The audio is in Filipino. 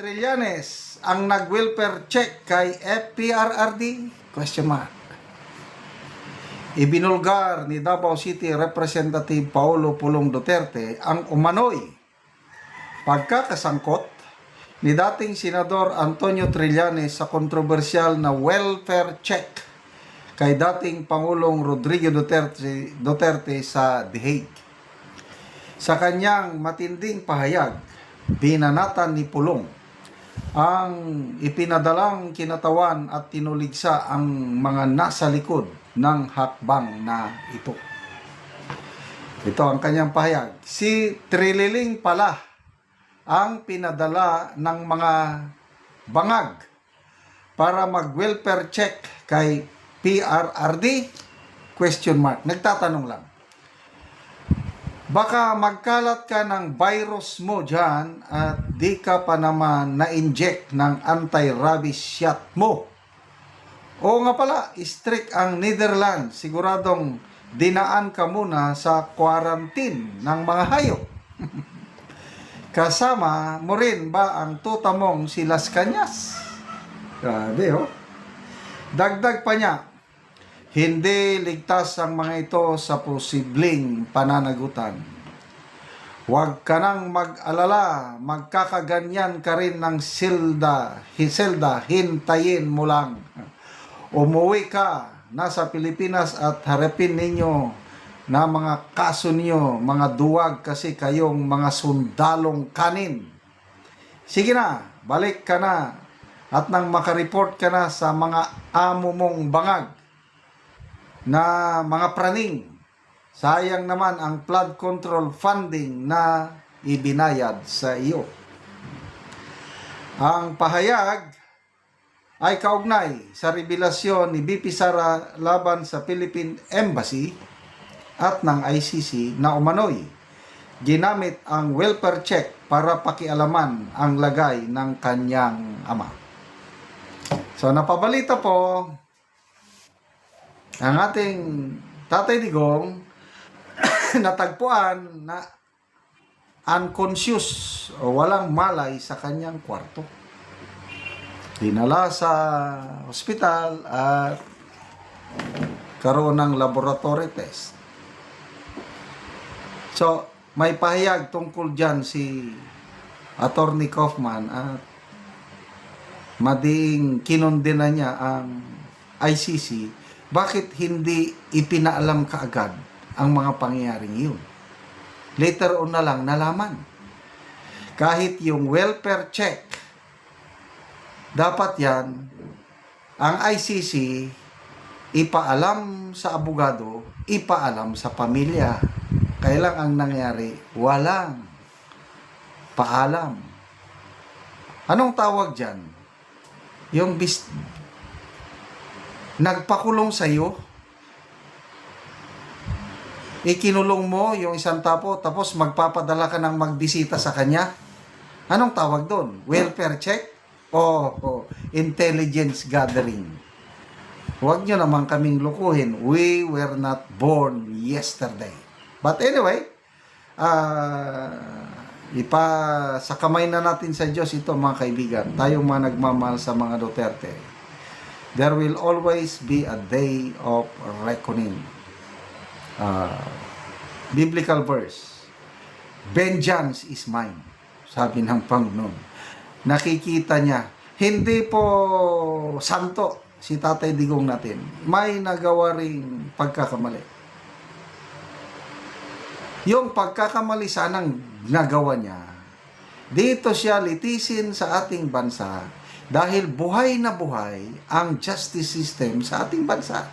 Trillanes ang nag-welfare check kay FPRRD? Question mark. Ibinulgar ni Davao City Representative Paulo Pulong Duterte ang umano'y pagkakasangkot ni dating Senador Antonio Trillanes sa kontrobersyal na welfare check kay dating Pangulong Rodrigo Duterte sa The Hague. Sa kanyang matinding pahayag, binanatan ni Pulong ang ipinadalang kinatawan at tinuligsa ang mga nasa likod ng hakbang na ito. Ito ang kanyang pahayag. Si Trililing pala ang pinadala ng mga bangag para mag-welfare check kay PRRD? Question mark. Nagtatanong lang. Baka magkalat ka ng virus mo dyan at di ka pa naman na-inject ng anti-rabies shot mo. Oo nga pala, strict ang Netherlands. Siguradong dinaan ka muna sa quarantine ng mga hayop. Kasama mo rin ba ang tuta mong si Las Cañas? Grabe, oh. Dagdag pa niya, hindi ligtas ang mga ito sa posibleng pananagutan. Huwag ka nang mag-alala, magkakaganyan ka rin ng Hilda, hintayin mo lang. Umuwi ka, nasa Pilipinas at harapin ninyo na mga kaso niyo, mga duwag kasi kayong mga sundalong kanin. Sige na, balik ka na at nang makareport ka na sa mga amo mong bangag na mga praning. Sayang naman ang flood control funding na ibinayad sa iyo. Ang pahayag ay kaugnay sa revelasyon ni BP Sara laban sa Philippine Embassy at ng ICC na umano'y ginamit ang welfare check para pakialaman ang lagay ng kanyang ama. So napabalita po ang ating Tatay Digong natagpuan na unconscious o walang malay sa kanyang kwarto. Dinala sa ospital at karoon ng laboratory test. So, may pahayag tungkol dyan si Attorney Kaufman at madiing kinondena niya ang ICC. Bakit hindi ipinaalam kaagad ang mga pangyayaring yun? Later on na lang nalaman. Kahit yung welfare check, dapat yan, ang ICC, ipaalam sa abogado, ipaalam sa pamilya. Kailang ang nangyari, walang paalam. Anong tawag dyan? Yung nagpakulong sa'yo, ikinulong mo yung isang tapo, tapos magpapadala ka ng magbisita sa kanya. Anong tawag doon? Welfare check? O intelligence gathering? Huwag nyo naman kaming lukuhin. We were not born yesterday. But anyway, sa kamay na natin sa Diyos ito, mga kaibigan. Tayong mga nagmamahal sa mga Duterte. There will always be a day of reckoning. Biblical verse. Vengeance is mine. Sabi ng Panginoon. Nakikita niya. Hindi po santo si Tatay Digong natin. May nagawa ring pagkakamali. Yung pagkakamali sanang nagawa niya, dito siya litisin sa ating bansa dahil buhay na buhay ang justice system sa ating bansa.